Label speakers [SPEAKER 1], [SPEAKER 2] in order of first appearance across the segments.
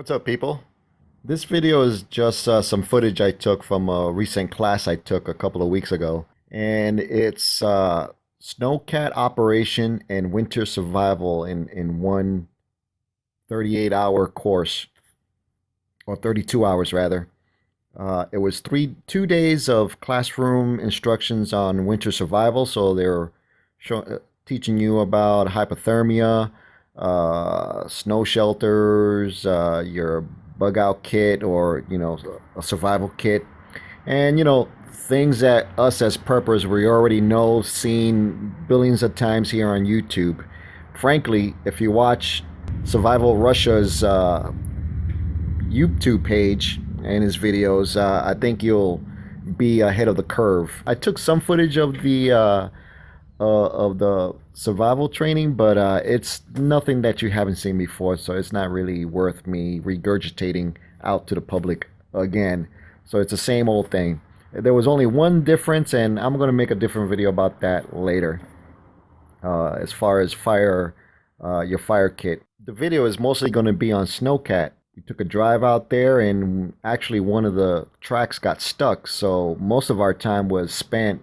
[SPEAKER 1] What's up, people? This video is just some footage I took from a recent class I took a couple of weeks ago. And it's Snowcat operation and winter survival in one 38-hour course, or 32 hours rather. It was 2 days of classroom instructions on winter survival. So they're teaching you about hypothermia, snow shelters, your bug out kit, or a survival kit, and things that us as preppers we already know, seen billions of times here on YouTube. Frankly, if you watch Survival Russia's YouTube page and his videos, I think you'll be ahead of the curve. I took some footage of the survival training, but it's nothing that you haven't seen before, so it's not really worth me regurgitating out to the public again. So it's the same old thing. There was only one difference, and I'm going to make a different video about that later. As far as your fire kit, the video is mostly going to be on Snowcat. We took a drive out there, and actually one of the tracks got stuck, so most of our time was spent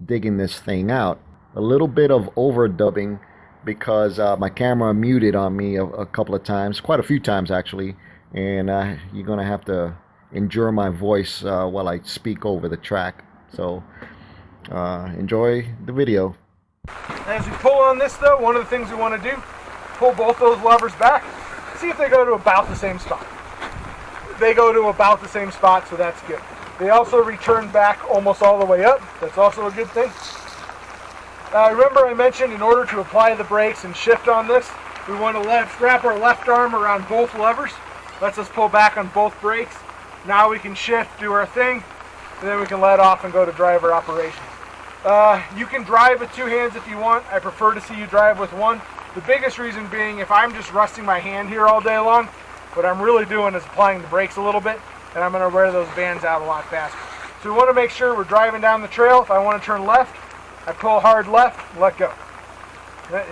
[SPEAKER 1] digging this thing out. A little bit of overdubbing because my camera muted on me a couple of times, quite a few times actually, and you're gonna have to endure my voice while I speak over the track. So enjoy the video.
[SPEAKER 2] As we pull on this though, one of the things we want to do, pull both those levers back, see if they go to about the same spot. They go to about the same spot, so that's good. They also return back almost all the way up. That's also a good thing. Remember I mentioned in order to apply the brakes and shift on this, we want to wrap our left arm around both levers. Lets us pull back on both brakes. Now we can shift, do our thing, and then we can let off and go to driver operations. You can drive with two hands if you want. I prefer to see you drive with one. The biggest reason being, if I'm just resting my hand here all day long, what I'm really doing is applying the brakes a little bit, and I'm going to wear those bands out a lot faster. So we want to make sure we're driving down the trail. If I want to turn left, I pull hard left, let go.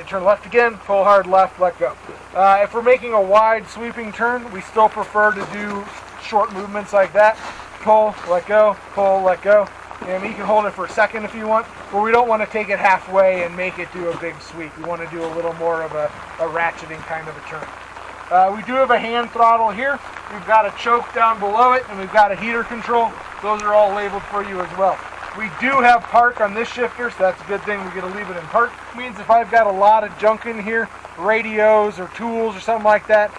[SPEAKER 2] Turn left again, pull hard left, let go. If we're making a wide sweeping turn, we still prefer to do short movements like that. Pull, let go, pull, let go. And you can hold it for a second if you want, but we don't want to take it halfway and make it do a big sweep. We want to do a little more of a ratcheting kind of a turn. We do have a hand throttle here. We've got a choke down below it, and we've got a heater control. Those are all labeled for you as well. We do have park on this shifter, so that's a good thing. We get to leave it in park. It means if I've got a lot of junk in here, radios or tools or something like that,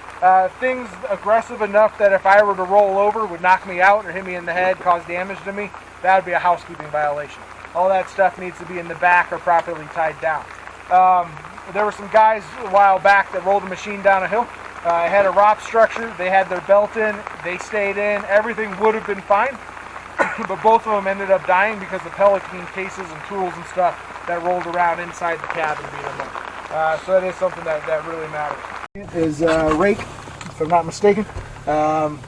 [SPEAKER 2] things aggressive enough that if I were to roll over would knock me out or hit me in the head, cause damage to me, that would be a housekeeping violation. All that stuff needs to be in the back or properly tied down. There were some guys a while back that rolled a machine down a hill. It had a ROP structure. They had their belt in. They stayed in. Everything would have been fine. But both of them ended up dying because of Pelican cases and tools and stuff that rolled around inside the cabin beat them up. So that is something that really matters. Is rake, if I'm not mistaken. I'll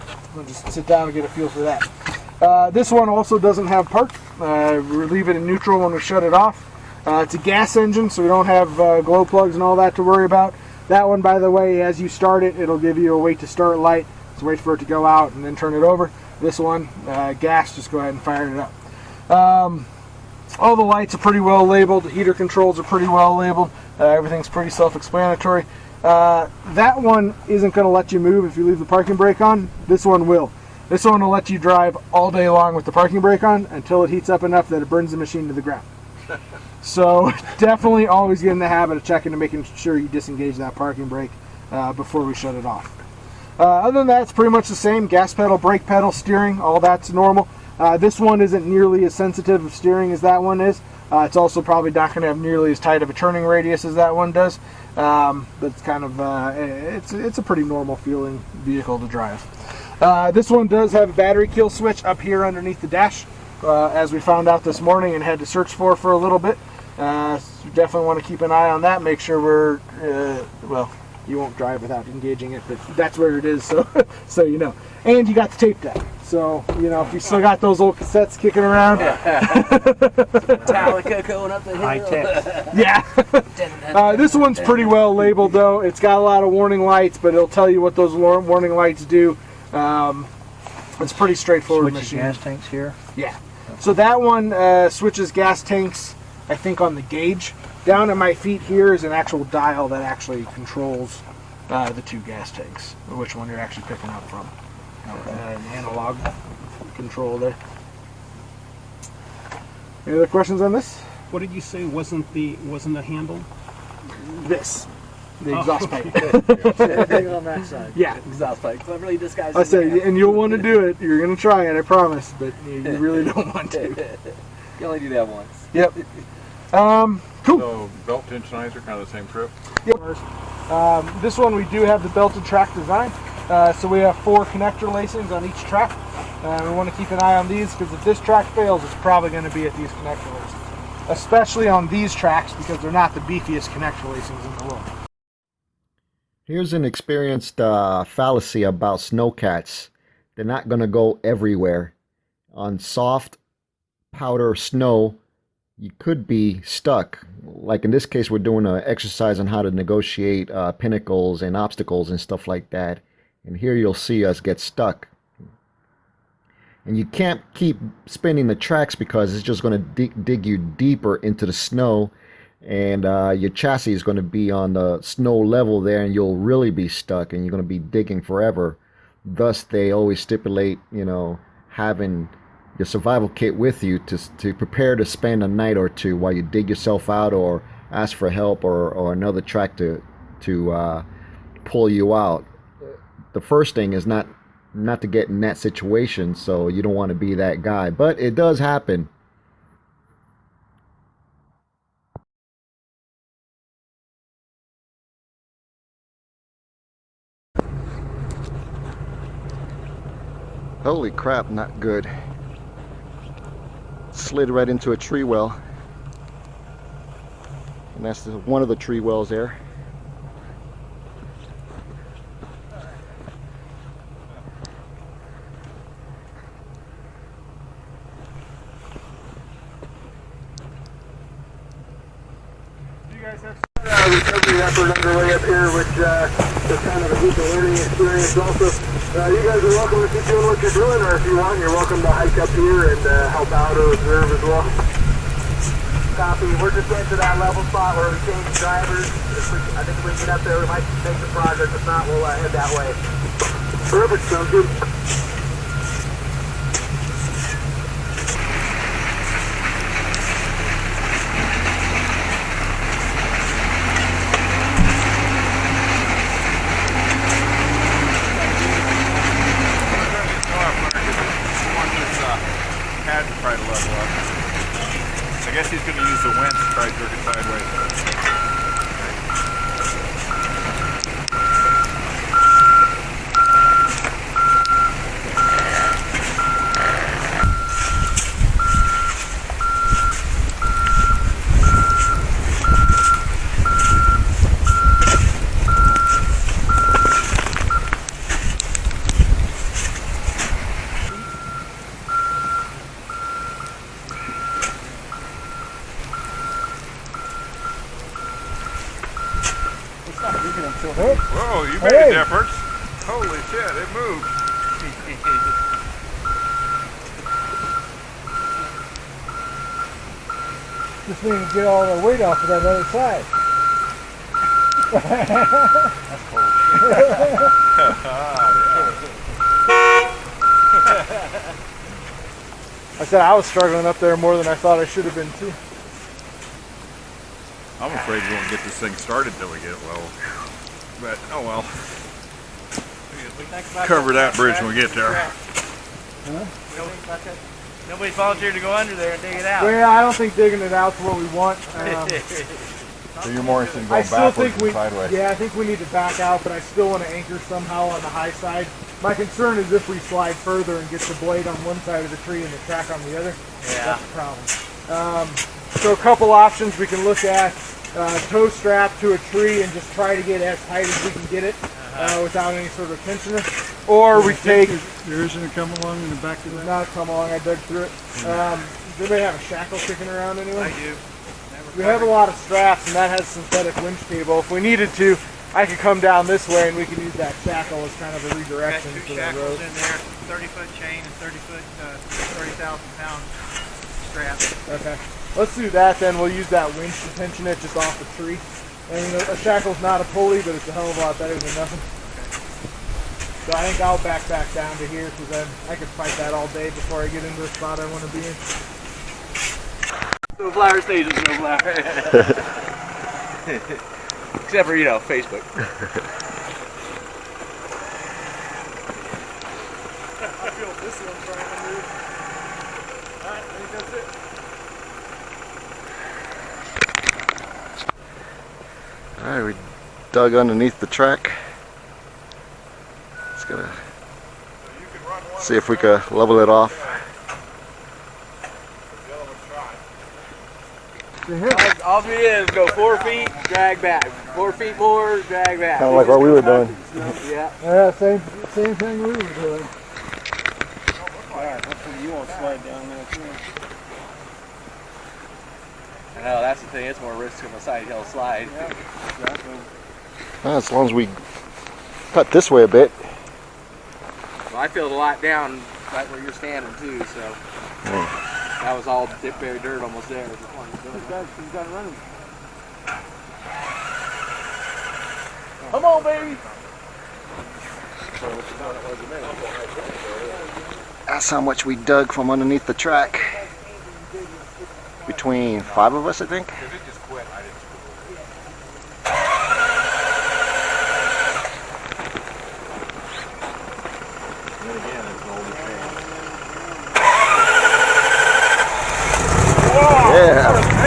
[SPEAKER 2] just sit down and get a feel for that. This one also doesn't have park. We leave it in neutral when we shut it off. It's a gas engine, so we don't have glow plugs and all that to worry about. That one, by the way, as you start it, it'll give you a wait to start light. So wait for it to go out and then turn it over. This one, gas, just go ahead and fire it up. All the lights are pretty well labeled. The heater controls are pretty well labeled. Everything's pretty self-explanatory. That one isn't going to let you move if you leave the parking brake on. This one will. This one will let you drive all day long with the parking brake on until it heats up enough that it burns the machine to the ground. So definitely always get in the habit of checking and making sure you disengage that parking brake before we shut it off. Other than that, it's pretty much the same. Gas pedal, brake pedal, steering, all that's normal. This one isn't nearly as sensitive of steering as that one is. It's also probably not going to have nearly as tight of a turning radius as that one does. But it's kind of, it's a pretty normal feeling vehicle to drive. This one does have a battery kill switch up here underneath the dash, as we found out this morning and had to search for a little bit. So you definitely want to keep an eye on that, make sure we're, well, you won't drive without engaging it, but that's where it is, so so you know. And you got the tape deck. So, you know, if you still got those old cassettes kicking around.
[SPEAKER 3] Metallica going up the hill.
[SPEAKER 4] High tech.
[SPEAKER 2] Yeah. This one's pretty well labeled, though. It's got a lot of warning lights, but it'll tell you what those warning lights do. It's pretty straightforward
[SPEAKER 4] Switches
[SPEAKER 2] machine.
[SPEAKER 4] gas tanks here.
[SPEAKER 2] Yeah. So that one switches gas tanks, I think, on the gauge. Down at my feet here is an actual dial that actually controls the 2 gas tanks, or which one you're actually picking up from. An analog control there. Any other questions on this?
[SPEAKER 5] What did you say wasn't a handle?
[SPEAKER 2] This. The exhaust pipe.
[SPEAKER 3] Thing on that side.
[SPEAKER 2] Yeah.
[SPEAKER 3] Exhaust pipe. Cleverly disguised.
[SPEAKER 2] I said, and you'll want to do it. You're going to try it, I promise, but you really don't want to.
[SPEAKER 3] You only do that once.
[SPEAKER 2] Yep. Cool.
[SPEAKER 6] So belt tensionizer, kind of the same trip.
[SPEAKER 2] Yep. This one we do have the belted track design. So we have 4 connector lacings on each track. We want to keep an eye on these because if this track fails, it's probably going to be at these connector lacings. Especially on these tracks because they're not the beefiest connector lacings in the world.
[SPEAKER 1] Here's an experienced fallacy about snowcats. They're not going to go everywhere. On soft powder snow, you could be stuck. Like in this case, we're doing an exercise on how to negotiate pinnacles and obstacles and stuff like that. And here you'll see us get stuck. And you can't keep spinning the tracks because it's just going to dig you deeper into the snow. And your chassis is going to be on the snow level there, and you'll really be stuck, and you're going to be digging forever. Thus, they always stipulate, you know, having your survival kit with you to prepare to spend a night or two while you dig yourself out or ask for help or another track to pull you out. The first thing is not to get in that situation, so you don't want to be that guy. But it does happen. Holy crap, not good. Slid right into a tree well. And that's one of the tree wells there.
[SPEAKER 2] You guys have
[SPEAKER 7] recovery effort underway up here, which is kind of a decent learning experience also. You guys are welcome to keep doing what you're doing, or if you want, you're welcome to hike up here and help out or observe as well. Copy. We're just getting to that level spot where we change drivers. I think if we get up there, we might make some progress. If not, we'll head that way. Perfect. Sounds good.
[SPEAKER 6] Pad to try to level up. I guess he's going to use the wind to try to jerk it sideways. Whoa, you made an effort. Holy shit, it moved.
[SPEAKER 2] Just need to get all the weight off of that other side.
[SPEAKER 4] That's cold.
[SPEAKER 2] I said I was struggling up there more than I thought I should have been too.
[SPEAKER 6] I'm afraid we won't get this thing started till we get low. But, oh well. Cover that bridge when we get there.
[SPEAKER 2] Huh?
[SPEAKER 4] Nobody volunteered to go under there and dig it out.
[SPEAKER 2] Well, I don't think digging it out is what we want.
[SPEAKER 6] So you're more interested in
[SPEAKER 2] I
[SPEAKER 6] going
[SPEAKER 2] still
[SPEAKER 6] backwards
[SPEAKER 2] think
[SPEAKER 6] than sideways.
[SPEAKER 2] I think we need to back out, but I still want to anchor somehow on the high side. My concern is if we slide further and get the blade on one side of the tree and the track on the other.
[SPEAKER 4] Yeah.
[SPEAKER 2] That's the problem. So a couple options we can look at. Tow strap to a tree and just try to get as tight as we can get it. without any sort of tensioner. Or we take...
[SPEAKER 6] There isn't a come along in the back of that?
[SPEAKER 2] Not come along, I dug through it. Does anybody have a shackle kicking around anyway?
[SPEAKER 4] I do.
[SPEAKER 2] We have a lot of straps, and that has synthetic winch cable. If we needed to, I could come down this way, and we could use that shackle as kind of a
[SPEAKER 4] Got
[SPEAKER 2] redirection
[SPEAKER 4] 2
[SPEAKER 2] for the
[SPEAKER 4] shackles
[SPEAKER 2] road.
[SPEAKER 4] in there, 30-foot chain and 30-foot, 30,000-pound strap.
[SPEAKER 2] Okay. Let's do that then. We'll use that winch to tension it just off the tree. I mean, a shackle's not a pulley, but it's a hell of a lot better than nothing. So I think I'll back down to here, because then I could fight that all day before I get into a spot I want to be in.
[SPEAKER 3] No flower stages, no flower. Except for, Facebook.
[SPEAKER 2] I feel this one trying to move. Alright, I think that's it.
[SPEAKER 1] All right, we dug underneath the track. Just gonna see if we could level it off.
[SPEAKER 3] All we did is go 4 feet, drag back. 4 feet more, drag back.
[SPEAKER 1] Kind of like what we were doing.
[SPEAKER 3] Yeah.
[SPEAKER 2] Yeah, same thing we were doing.
[SPEAKER 5] Alright, hopefully you won't slide down there too.
[SPEAKER 3] I know, that's the thing. It's more risk on the side hill slide.
[SPEAKER 5] Yeah, exactly.
[SPEAKER 1] As long as we cut this way a bit.
[SPEAKER 3] Well, I filled a lot down right where you're standing too, so that was all buried dirt almost there.
[SPEAKER 2] He's got to run him. Come on, baby!
[SPEAKER 1] That's how much we dug from underneath the track. Between 5 of us, I think. Yeah.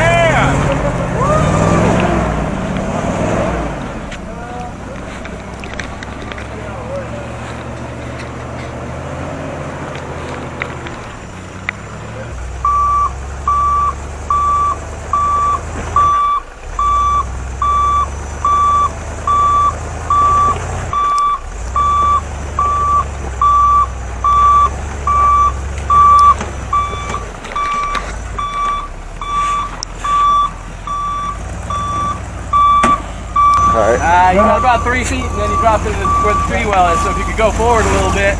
[SPEAKER 3] You got about 3 feet, and then you drop it where the tree well is. So if you could go forward a little bit.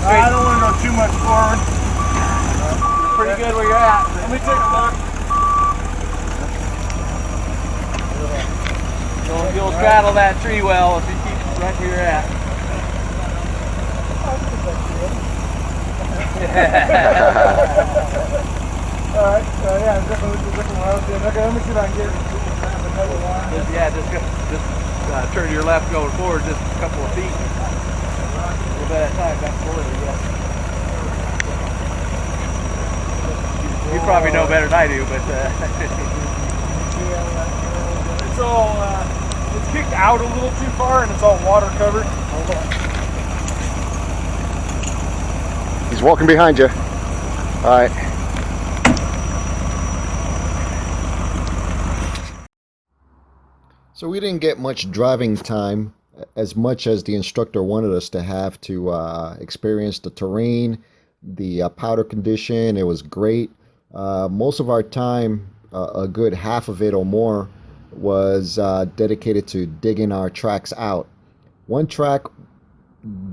[SPEAKER 2] I don't want to go too much forward.
[SPEAKER 3] Pretty good where you're at.
[SPEAKER 2] Let me take a look.
[SPEAKER 3] You'll straddle that tree well if you keep right where you're at.
[SPEAKER 2] Alright, yeah, definitely looking where I was doing. Okay, let me see if I can get another line.
[SPEAKER 3] Just turn to your left going forward just a couple of feet. A little bit at a time, back forward, yeah. You probably know better than I do, but
[SPEAKER 2] it's all, it's kicked out a little too far and it's all water covered.
[SPEAKER 1] He's walking behind you. All right. So we didn't get much driving time, as much as the instructor wanted us to have to experience the terrain, the powder condition. It was great. Most of our time, a good half of it or more, was dedicated to digging our tracks out. One track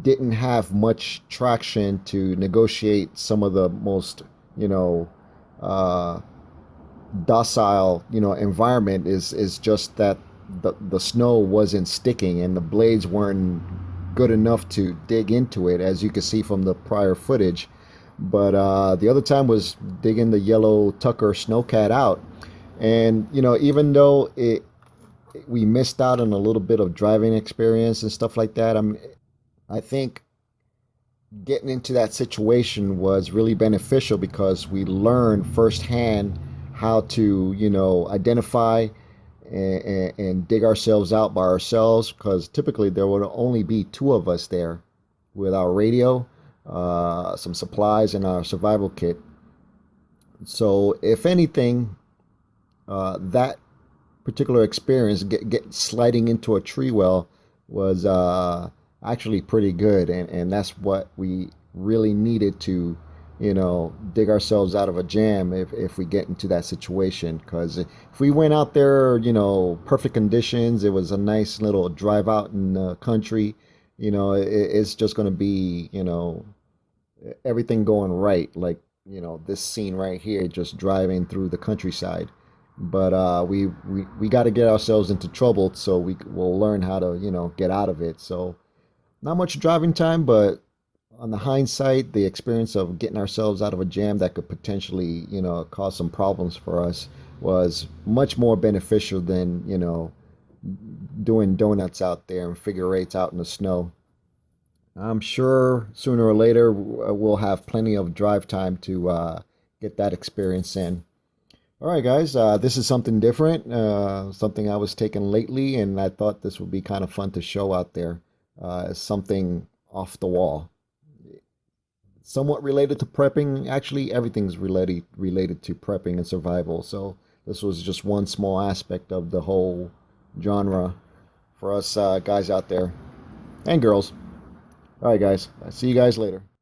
[SPEAKER 1] didn't have much traction to negotiate some of the most, docile, environment. Is just that the snow wasn't sticking and the blades weren't good enough to dig into it, as you can see from the prior footage. But the other time was digging the yellow Tucker Snowcat out, and even though we missed out on a little bit of driving experience and stuff like that, I think getting into that situation was really beneficial, because we learned firsthand how to identify and dig ourselves out by ourselves, because typically there would only be 2 of us there with our radio, some supplies, and our survival kit. So if anything, that particular experience, sliding into a tree well, was actually pretty good, and that's what we really needed to, dig ourselves out of a jam if we get into that situation. Because if we went out there, perfect conditions, it was a nice little drive out in the country, it's just going to be, everything going right, like, this scene right here, just driving through the countryside. But we got to get ourselves into trouble so we will learn how to, get out of it. So not much driving time, but on the hindsight, the experience of getting ourselves out of a jam that could potentially, cause some problems for us was much more beneficial than, doing donuts out there and figure eights out in the snow. I'm sure sooner or later we'll have plenty of drive time to get that experience in. All right, guys, this is something different, something I was taking lately, and I thought this would be kind of fun to show out there as something off the wall. Somewhat related to prepping. Actually, everything's related to prepping and survival. So this was just one small aspect of the whole genre for us guys out there and girls. All right, guys. I'll see you guys later.